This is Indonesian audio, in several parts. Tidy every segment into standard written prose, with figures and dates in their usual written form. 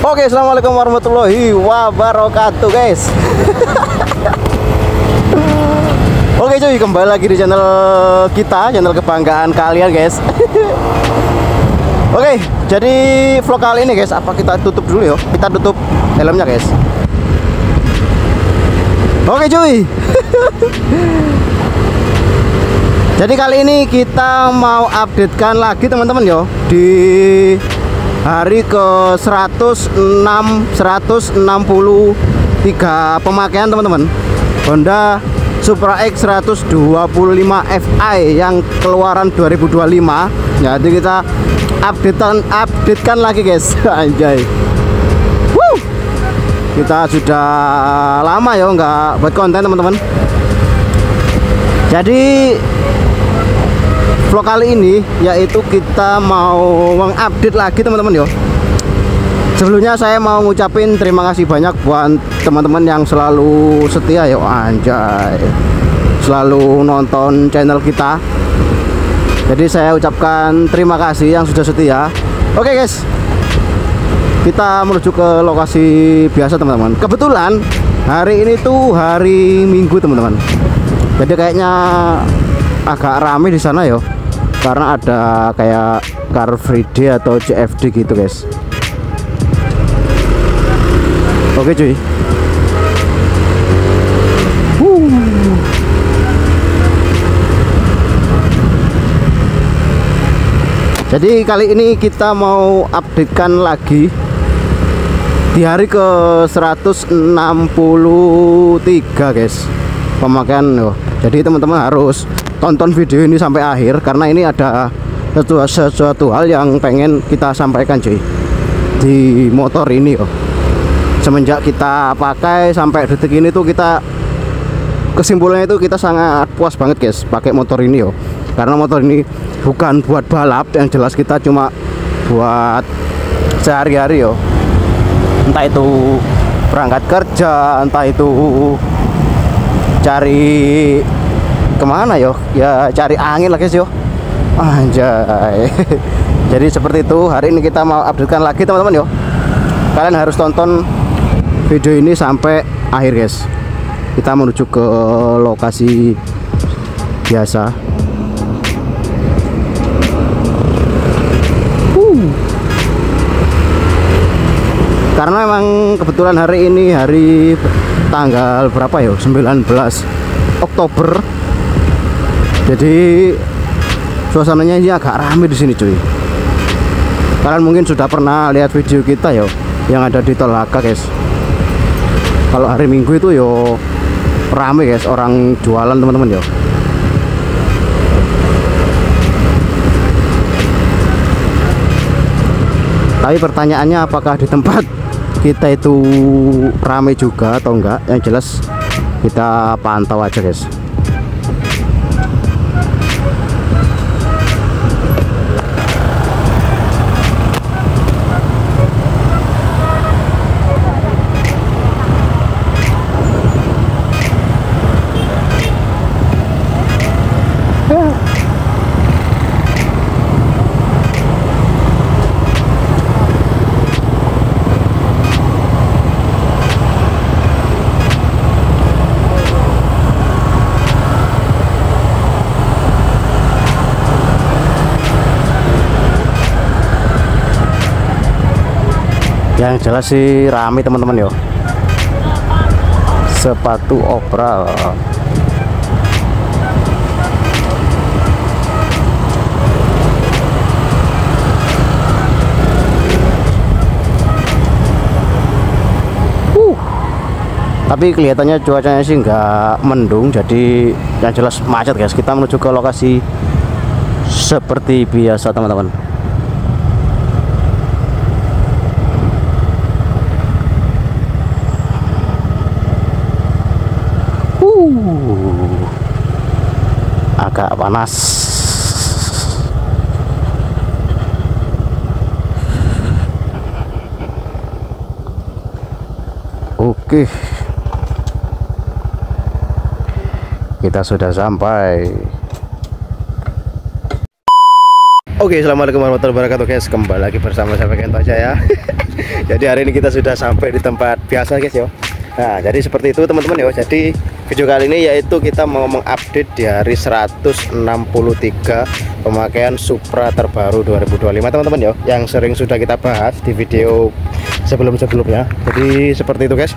Oke, assalamualaikum warahmatullahi wabarakatuh, guys. Oke cuy, kembali lagi di channel kita, channel kebanggaan kalian, guys. Oke, jadi vlog kali ini, guys, apa kita tutup dulu ya? Kita tutup helmnya, guys. Oke cuy. Jadi kali ini kita mau updatekan lagi teman-teman yo di hari ke 163 pemakaian teman-teman Honda Supra X 125 Fi yang keluaran 2025. Jadi kita updatekan lagi, guys. Anjay. Woo! Kita sudah lama ya nggak buat konten teman-teman. Jadi vlog kali ini yaitu kita mau mengupdate lagi teman-teman yo. Sebelumnya saya mau ngucapin terima kasih banyak buat teman-teman yang selalu setia yo, anjay, selalu nonton channel kita. Jadi saya ucapkan terima kasih yang sudah setia. Oke guys, kita menuju ke lokasi biasa teman-teman. Kebetulan hari ini tuh hari Minggu teman-teman. Jadi kayaknya agak rame di sana yo, karena ada kayak Car Free Day atau CFD gitu, guys. Oke cuy. Jadi kali ini kita mau updatekan lagi di hari ke 163, guys, pemakaian loh. Jadi teman-teman harus tonton video ini sampai akhir karena ini ada sesuatu hal yang pengen kita sampaikan cuy di motor ini yo. Semenjak kita pakai sampai detik ini tuh kita kesimpulannya itu kita sangat puas banget, guys, pakai motor ini yo. Karena motor ini bukan buat balap, yang jelas kita cuma buat sehari-hari yo. Entah itu berangkat kerja, entah itu cari kemana yo, ya cari angin lah, guys yo. Anjay. Jadi seperti itu, hari ini kita mau updatekan lagi teman-teman yo. Kalian harus tonton video ini sampai akhir, guys. Kita menuju ke lokasi biasa. Karena memang kebetulan hari ini hari tanggal berapa ya? 19 Oktober. Jadi suasananya ini agak rame di sini, cuy. Kalian mungkin sudah pernah lihat video kita ya yang ada di Tol Haka, guys. Kalau hari Minggu itu yo rame, guys, orang jualan teman-teman yo. Tapi pertanyaannya apakah di tempat kita itu rame juga atau enggak? Yang jelas kita pantau aja, guys. Yang jelas sih rame teman-teman yo. Sepatu Opera. Tapi kelihatannya cuacanya sih nggak mendung, jadi yang jelas macet, guys. Kita menuju ke lokasi seperti biasa teman-teman. Agak panas. Oke, kita sudah sampai. Oke, assalamualaikum warahmatullahi wabarakatuh, guys. Kembali lagi bersama saya Kento Jaya. Jadi hari ini kita sudah sampai di tempat biasa guys ya. Nah jadi seperti itu teman-teman ya. Jadi video kali ini yaitu kita mau mengupdate di hari 163 pemakaian Supra terbaru 2025 teman-teman ya, yang sering sudah kita bahas di video sebelum-sebelumnya. Jadi seperti itu guys.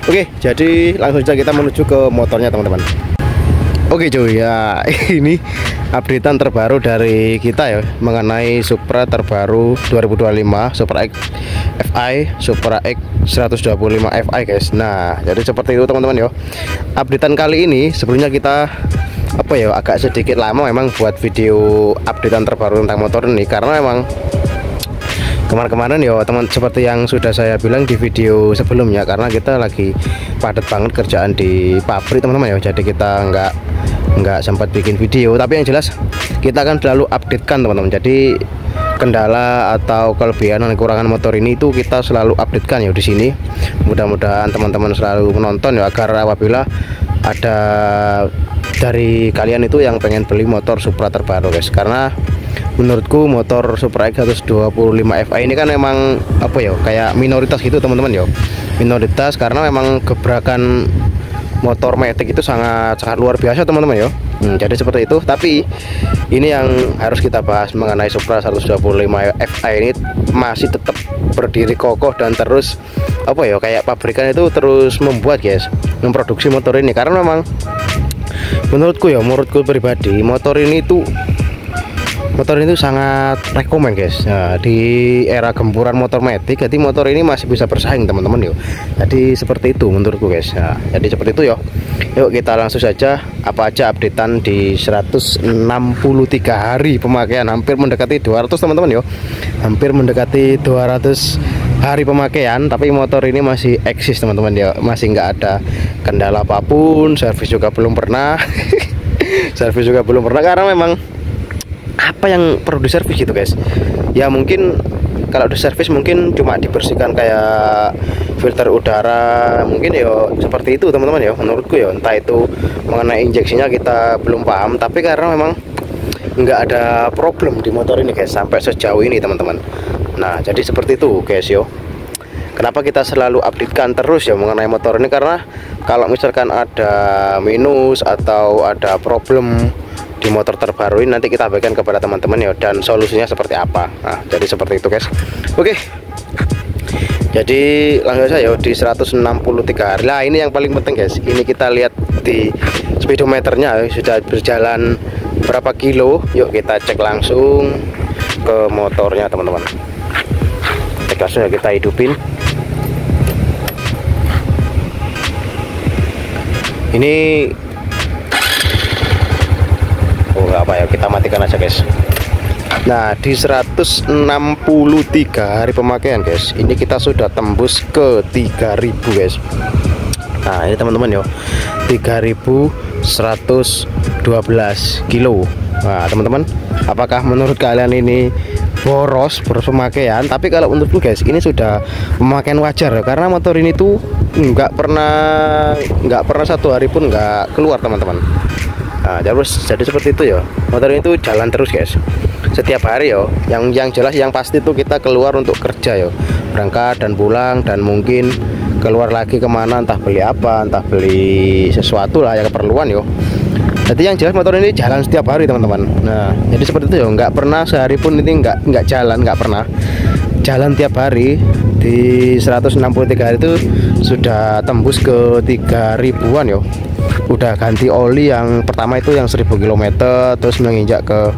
Oke, jadi langsung saja kita menuju ke motornya teman-teman. Oke cuy ya, ini updatean terbaru dari kita ya mengenai Supra terbaru 2025 Supra X Fi, Supra X 125 Fi guys. Nah jadi seperti itu teman-teman ya. Updatean kali ini sebelumnya kita agak sedikit lama memang buat video updatean terbaru tentang motor ini, karena memang kemarin-kemarin ya teman, seperti yang sudah saya bilang di video sebelumnya, karena kita lagi padat banget kerjaan di pabrik teman-teman ya. Jadi kita nggak sempat bikin video, tapi yang jelas kita akan selalu updatekan teman-teman. Jadi kendala atau kelebihan dan kekurangan motor ini itu kita selalu updatekan ya di sini. Mudah-mudahan teman-teman selalu menonton ya, agar apabila ada dari kalian itu yang pengen beli motor Supra terbaru guys, karena menurutku motor Supra X 125 Fi ini kan memang kayak minoritas gitu teman-teman ya, minoritas karena memang gebrakan motor matic itu sangat luar biasa teman-teman ya. Jadi seperti itu. Tapi ini yang harus kita bahas mengenai Supra 125 Fi ini masih tetap berdiri kokoh dan terus kayak pabrikan itu terus membuat guys, memproduksi motor ini, karena memang menurutku pribadi motor ini sangat rekomen guys. Nah, di era gempuran motor matic, jadi motor ini masih bisa bersaing teman-teman yuk. Jadi seperti itu menurutku guys. Nah, jadi seperti itu ya. Yuk kita langsung saja apa aja updatean di 163 hari pemakaian, hampir mendekati 200 teman-teman yuk. Hampir mendekati 200 hari pemakaian, tapi motor ini masih eksis teman-teman ya. Masih nggak ada kendala apapun, servis juga belum pernah. Servis juga belum pernah karena memang apa yang perlu diservis gitu guys ya, mungkin kalau diservis mungkin cuma dibersihkan kayak filter udara, mungkin ya seperti itu teman-teman ya menurutku ya. Entah itu mengenai injeksinya kita belum paham, tapi karena memang nggak ada problem di motor ini guys sampai sejauh ini teman-teman. Nah jadi seperti itu guys yo. Kenapa kita selalu updatekan terus ya mengenai motor ini, karena kalau misalkan ada minus atau ada problem di motor terbaru ini nanti kita bagikan kepada teman-teman ya, dan solusinya seperti apa. Nah jadi seperti itu guys. Oke, jadi langsung saja ya di 163 hari. Nah ini yang paling penting guys, ini kita lihat di speedometernya sudah berjalan berapa kilo. Yuk kita cek langsung ke motornya teman-teman. Cek langsung ya, kita hidupin. Ini kita matikan aja guys. Nah di 163 hari pemakaian guys, ini kita sudah tembus ke 3000 guys. Nah ini teman-teman ya, 3112 kilo. Nah teman-teman, apakah menurut kalian ini boros pemakaian? Tapi kalau menurutku guys, ini sudah pemakaian wajar ya, karena motor ini tuh nggak pernah satu hari pun nggak keluar teman-teman. Nah, jadi seperti itu ya. Motor ini tuh jalan terus guys. Setiap hari ya. Yang jelas yang pasti tuh kita keluar untuk kerja ya. Berangkat dan pulang, dan mungkin keluar lagi kemana, entah beli apa, entah beli sesuatu lah yang keperluan yo. Jadi yang jelas motor ini jalan setiap hari teman-teman. Nah jadi seperti itu ya. Nggak pernah sehari pun ini nggak jalan, nggak pernah. Jalan tiap hari. Di 163 hari itu sudah tembus ke 3000-an yo. Udah ganti oli yang pertama itu yang 1000 km, terus menginjak ke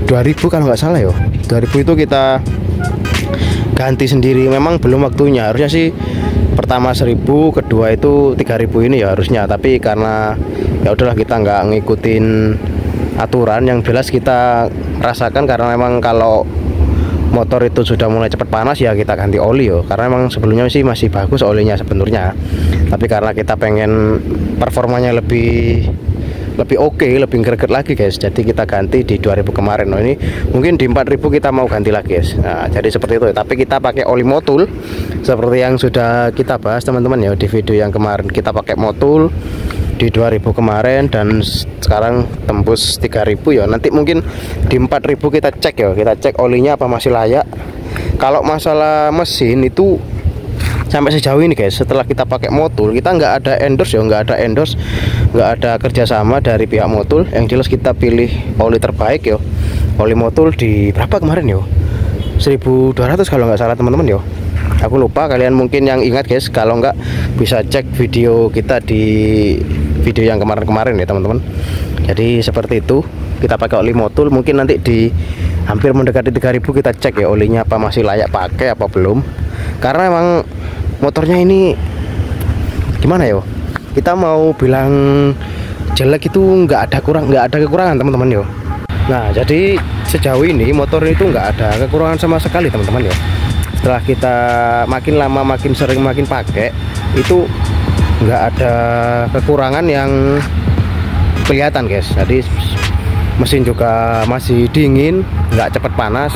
2000 kalau nggak salah yo. 2000 itu kita ganti sendiri, memang belum waktunya. Harusnya sih pertama 1000, kedua itu 3000 ini ya harusnya, tapi karena ya udahlah kita nggak ngikutin aturan. Yang jelas kita rasakan karena memang kalau motor itu sudah mulai cepat panas ya kita ganti oli yo, karena memang sebelumnya sih masih bagus olinya sebenarnya, tapi karena kita pengen performanya lebih oke, lebih greget lagi guys, jadi kita ganti di 2000 kemarin. Oh ini mungkin di 4000 kita mau ganti lagi guys. Nah jadi seperti itu, tapi kita pakai oli Motul seperti yang sudah kita bahas teman-teman ya di video yang kemarin. Kita pakai Motul di 2000 kemarin dan sekarang tembus 3000 ya. Nanti mungkin di 4000 kita cek ya, kita cek olinya apa masih layak. Kalau masalah mesin itu sampai sejauh ini guys, setelah kita pakai Motul, kita nggak ada endorse ya, nggak ada kerjasama dari pihak Motul. Yang jelas kita pilih oli terbaik yo, oli Motul di berapa kemarin yo, 1200 kalau nggak salah teman-teman yo. Aku lupa, kalian mungkin yang ingat guys, kalau nggak bisa cek video kita di video yang kemarin-kemarin ya teman-teman. Jadi seperti itu, kita pakai oli Motul. Mungkin nanti di hampir mendekati 3000 kita cek ya olinya apa masih layak pakai apa belum, karena emang motornya ini gimana yo, kita mau bilang jelek itu nggak ada kekurangan teman-teman yo. Nah jadi sejauh ini motor itu nggak ada kekurangan sama sekali teman-teman yo. Setelah kita makin lama makin sering makin pakai, itu nggak ada kekurangan yang kelihatan guys. Jadi mesin juga masih dingin, nggak cepat panas.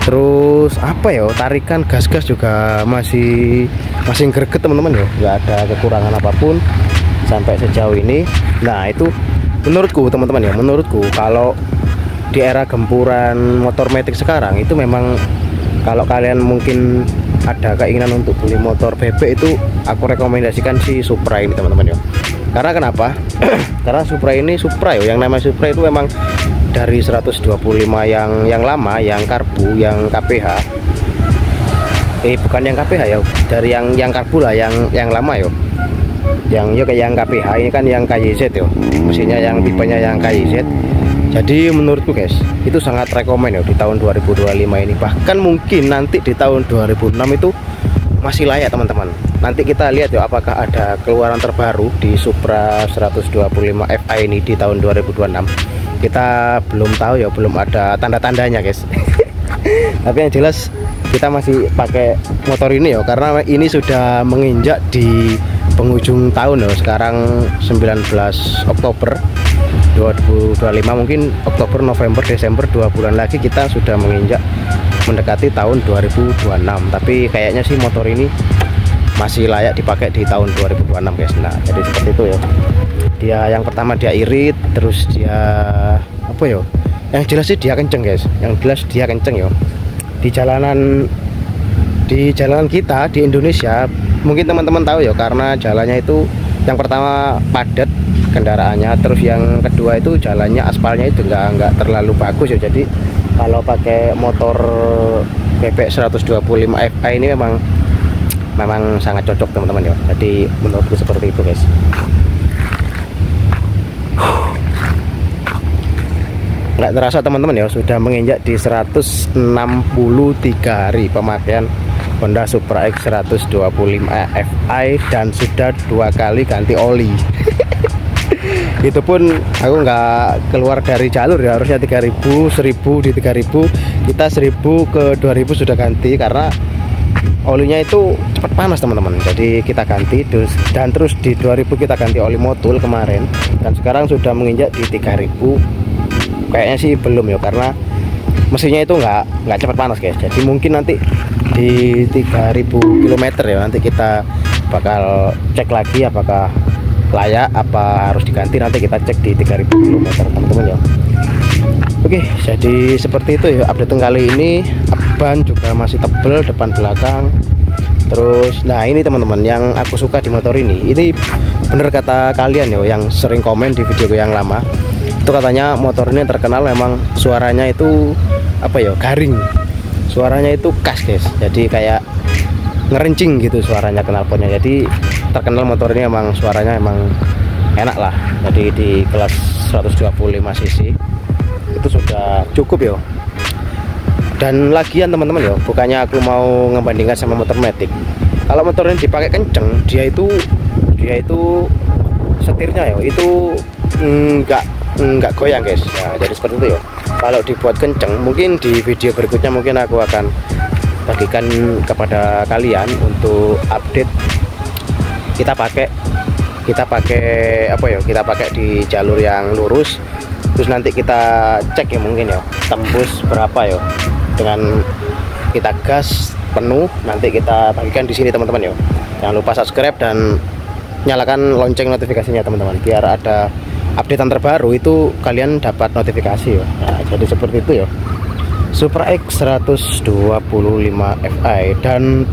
Terus apa ya, tarikan gas-gas juga masih greget teman-teman ya, nggak ada kekurangan apapun sampai sejauh ini. Nah itu menurutku teman-teman ya, menurutku kalau di era gempuran motor matic sekarang itu memang, kalau kalian mungkin ada keinginan untuk beli motor bebek, itu aku rekomendasikan si Supra ini teman-teman ya. Karena kenapa? Karena Supra ini ya, yang namanya Supra itu memang dari 125 yang lama, yang karbu, yang KPH. Bukan yang KPH ya, dari yang karbu lah, yang lama yo. Yang KPH ini kan yang KYZ yo. Mesinnya yang tipenya yang KYZ. Jadi menurutku guys, itu sangat rekomen ya di tahun 2025 ini. Bahkan mungkin nanti di tahun 2006 itu masih layak teman-teman. Nanti kita lihat ya apakah ada keluaran terbaru di Supra 125 FI ini di tahun 2026. Kita belum tahu ya, belum ada tanda-tandanya guys. Tapi yang jelas kita masih pakai motor ini ya, karena ini sudah menginjak di penghujung tahun ya. Sekarang 19 Oktober 2025, mungkin Oktober, November, Desember, 2 bulan lagi kita sudah menginjak mendekati tahun 2026. Tapi kayaknya sih motor ini masih layak dipakai di tahun 2026 guys. Nah jadi seperti itu ya. Dia yang pertama dia irit, terus dia apa ya, yang jelas sih dia kenceng guys, yang jelas dia kenceng ya. Di jalanan kita di Indonesia mungkin teman-teman tahu ya, karena jalannya itu yang pertama padat kendaraannya, terus yang kedua itu jalannya aspalnya itu nggak terlalu bagus ya. Jadi kalau pakai motor bebek 125 FI ini memang sangat cocok teman-teman ya. Jadi menurutku seperti itu guys. Nggak terasa teman-teman ya, sudah menginjak di 163 hari pemakaian Honda Supra X 125 FI dan sudah 2 kali ganti oli. Itu pun aku nggak keluar dari jalur ya, harusnya 3000, 1000 di 3000, kita 1000 ke 2000 sudah ganti karena olinya itu cepat panas teman-teman. Jadi kita ganti terus di 2000 kita ganti oli Motul kemarin, dan sekarang sudah menginjak di 3000. Kayaknya sih belum ya, karena mesinnya itu nggak cepat panas guys. Jadi mungkin nanti di 3000 km ya, nanti kita bakal cek lagi apakah layak apa harus diganti. Nanti kita cek di 3000 km teman-teman ya. Oke, jadi seperti itu ya update kali ini. Ban juga masih tebel depan belakang. Terus nah ini teman-teman yang aku suka di motor ini bener kata kalian ya yang sering komen di video yang lama. Itu katanya motor ini terkenal memang suaranya itu apa ya, garing, suaranya itu khas guys. Jadi kayak ngerencing gitu suaranya knalpotnya. Jadi terkenal motor ini emang suaranya emang enak lah. Jadi di kelas 125 cc itu sudah cukup ya. Dan lagian teman-teman ya, bukannya aku mau ngebandingkan sama motor matic. Kalau motor ini dipakai kenceng, dia itu setirnya ya itu nggak goyang guys ya. Jadi seperti itu ya. Kalau dibuat kenceng, mungkin di video berikutnya mungkin aku akan bagikan kepada kalian untuk update kita pakai apa ya, kita pakai di jalur yang lurus, terus nanti kita cek ya mungkin ya tembus berapa ya dengan kita gas penuh. Nanti kita bagikan di sini teman-teman ya. Jangan lupa subscribe dan nyalakan lonceng notifikasinya teman-teman, biar ada updatean terbaru itu kalian dapat notifikasi ya. Nah, jadi seperti itu ya. Supra X 125 Fi. Dan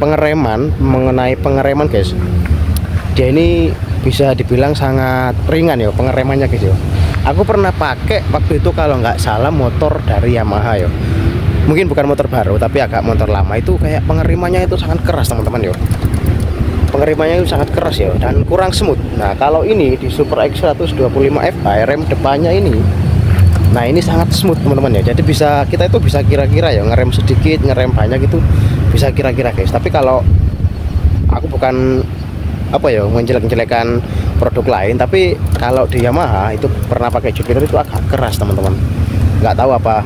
mengenai pengereman guys, dia ini bisa dibilang sangat ringan ya pengeremannya guys ya. Aku pernah pakai waktu itu kalau nggak salah motor dari Yamaha ya, mungkin bukan motor baru tapi agak motor lama, itu kayak pengeremannya itu sangat keras teman-teman ya. Pengeremannya itu sangat keras ya dan kurang smooth. Nah kalau ini di Supra X 125 Fi, rem depannya ini, nah ini sangat smooth teman-teman ya. Jadi kita itu bisa kira-kira ya, ngerem sedikit ngerem banyak itu bisa kira-kira guys. Tapi kalau aku bukan apa ya menjelek-jelekan produk lain, tapi kalau di Yamaha itu pernah pakai Jupiter itu agak keras teman-teman. Nggak tahu apa,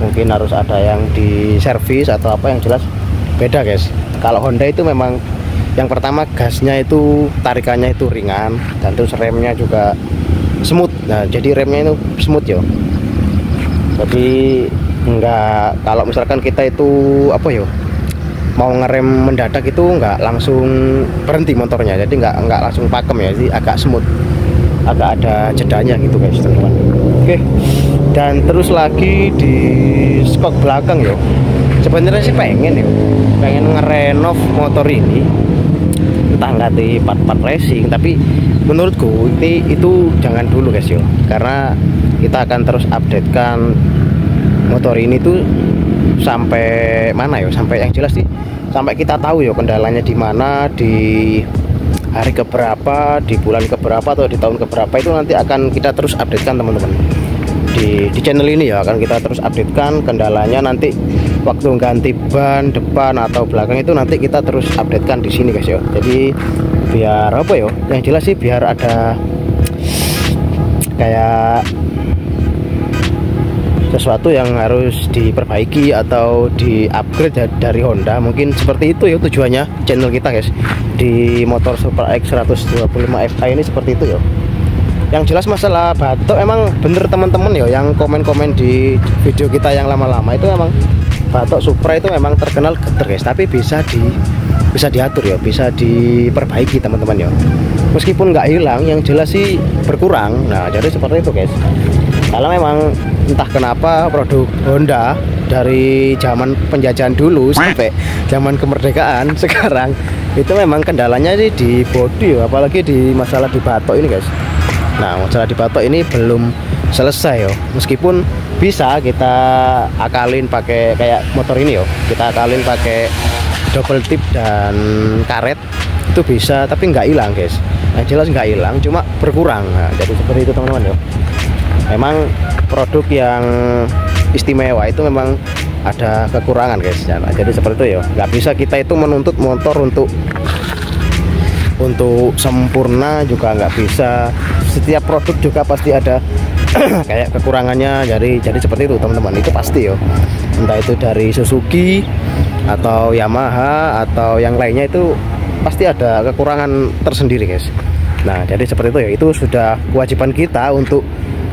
mungkin harus ada yang di servis atau apa, yang jelas beda guys. Kalau Honda itu memang yang pertama gasnya itu tarikannya itu ringan, dan terus remnya juga smooth. Nah jadi remnya itu smooth ya, jadi enggak, kalau misalkan kita itu apa ya mau ngerem mendadak itu enggak langsung berhenti motornya, jadi enggak langsung pakem ya, jadi agak smooth, agak ada jedanya gitu guys teman-teman. Oke, dan terus lagi di skok belakang ya, sebenarnya sih pengen ngerenov motor ini, entah ganti part-part racing, tapi menurutku itu jangan dulu guys yo, karena kita akan terus updatekan motor ini tuh sampai mana ya, sampai yang jelas sih sampai kita tahu ya kendalanya di mana, di hari keberapa, di bulan keberapa atau di tahun keberapa, itu nanti akan kita terus updatekan teman-teman di channel ini ya. Akan kita terus updatekan kendalanya, nanti waktu ganti ban depan atau belakang itu nanti kita terus updatekan di sini guys ya. Jadi biar apa ya, yang jelas sih biar ada kayak sesuatu yang harus diperbaiki atau di upgrade dari Honda, mungkin seperti itu ya tujuannya channel kita guys di motor Supra X 125 Fi ini, seperti itu ya. Yang jelas masalah batok emang bener teman-teman ya, yang komen-komen di video kita yang lama-lama itu emang batok Supra itu memang terkenal geter guys, tapi bisa diatur ya, bisa diperbaiki teman-teman ya. Meskipun nggak hilang, yang jelas sih berkurang. Nah jadi seperti itu guys. Kalau memang entah kenapa produk Honda dari zaman penjajahan dulu sampai zaman kemerdekaan sekarang itu memang kendalanya sih di bodi ya, apalagi di masalah di batok ini guys. Nah masalah di batok ini belum selesai ya, meskipun bisa kita akalin pakai kayak motor ini ya, kita akalin pakai double tip dan karet itu bisa, tapi nggak hilang guys. Yang jelas nggak hilang, cuma berkurang. Nah, jadi seperti itu teman-teman ya. Memang produk yang istimewa itu memang ada kekurangan guys. Nah, jadi seperti itu ya, nggak bisa kita itu menuntut motor untuk sempurna juga nggak bisa. Setiap produk juga pasti ada kayak kekurangannya. Jadi seperti itu teman-teman, itu pasti ya, entah itu dari Suzuki atau Yamaha atau yang lainnya, itu pasti ada kekurangan tersendiri guys. Nah jadi seperti itu ya, itu sudah kewajiban kita untuk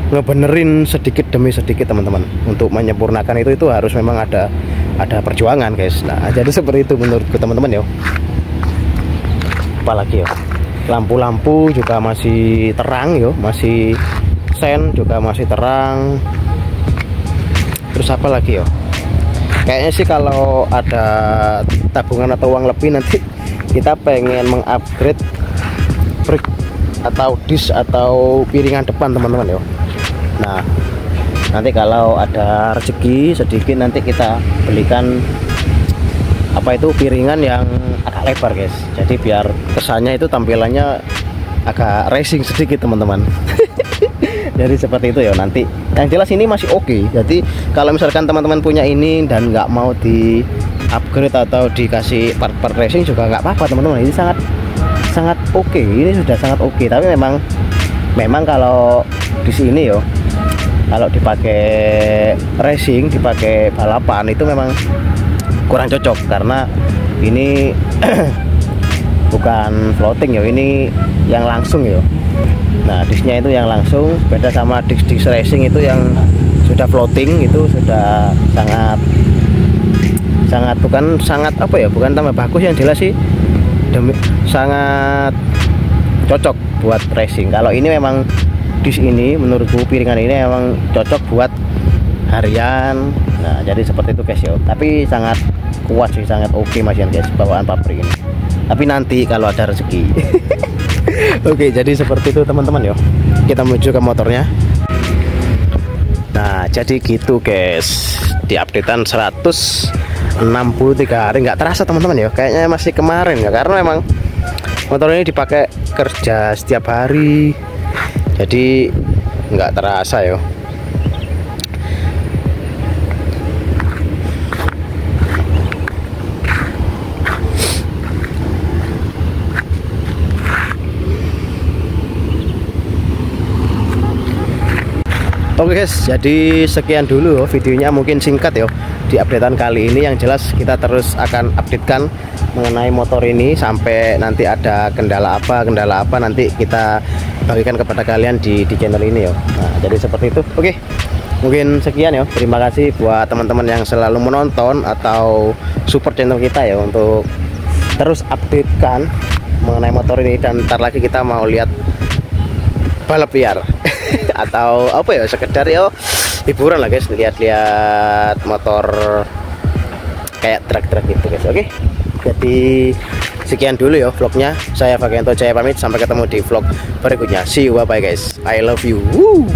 ngebenerin sedikit demi sedikit teman-teman. Untuk menyempurnakan itu harus memang ada perjuangan guys. Nah jadi seperti itu menurutku teman-teman ya. Apalagi ya, lampu-lampu juga masih terang ya, masih sen juga masih terang. Terus apa lagi ya, kayaknya sih kalau ada tabungan atau uang lebih, nanti kita pengen mengupgrade brake atau disc atau piringan depan teman-teman ya. Nah nanti kalau ada rezeki sedikit, nanti kita belikan apa itu piringan yang agak lebar guys, jadi biar kesannya itu tampilannya agak racing sedikit teman-teman. Jadi seperti itu ya. Nanti yang jelas ini masih oke. Jadi kalau misalkan teman-teman punya ini dan nggak mau di upgrade atau dikasih part-part racing juga nggak apa-apa teman-teman. Ini sangat oke, ini sudah sangat oke. Tapi memang kalau di sini yo, kalau dipakai racing, dipakai balapan itu memang kurang cocok, karena ini bukan floating ya, ini yang langsung ya. Nah disknya itu yang langsung, beda sama disk racing itu yang sudah floating, itu sudah sangat apa ya, bukan tambah bagus, yang jelas sih sangat cocok buat racing. Kalau ini memang disk ini menurutku, piringan ini memang cocok buat harian. Nah jadi seperti itu guys yo. Tapi sangat kuat sih, sangat oke Mas Yan guys bawaan pabrik ini. Tapi nanti kalau ada rezeki. Oke, jadi seperti itu teman-teman yo. Kita menuju ke motornya. Nah jadi gitu guys, di updatean 163 hari. Nggak terasa teman-teman ya, kayaknya masih kemarin ya, karena memang motor ini dipakai kerja setiap hari, jadi nggak terasa ya. Oke guys, jadi sekian dulu videonya, mungkin singkat ya di updatean kali ini. Yang jelas kita terus akan updatekan mengenai motor ini sampai nanti ada kendala apa nanti kita bagikan kepada kalian di channel ini ya. Nah jadi seperti itu. Oke, mungkin sekian ya. Terima kasih buat teman-teman yang selalu menonton atau support channel kita ya, untuk terus updatekan mengenai motor ini. Dan ntar lagi kita mau lihat balap liar atau apa ya, sekedar ya hiburan lah guys, lihat-lihat motor kayak truk-truk gitu guys. Oke, jadi sekian dulu ya vlognya. Saya Vagianto Jaya pamit, sampai ketemu di vlog berikutnya. See you, bye bye guys, I love you. Woo.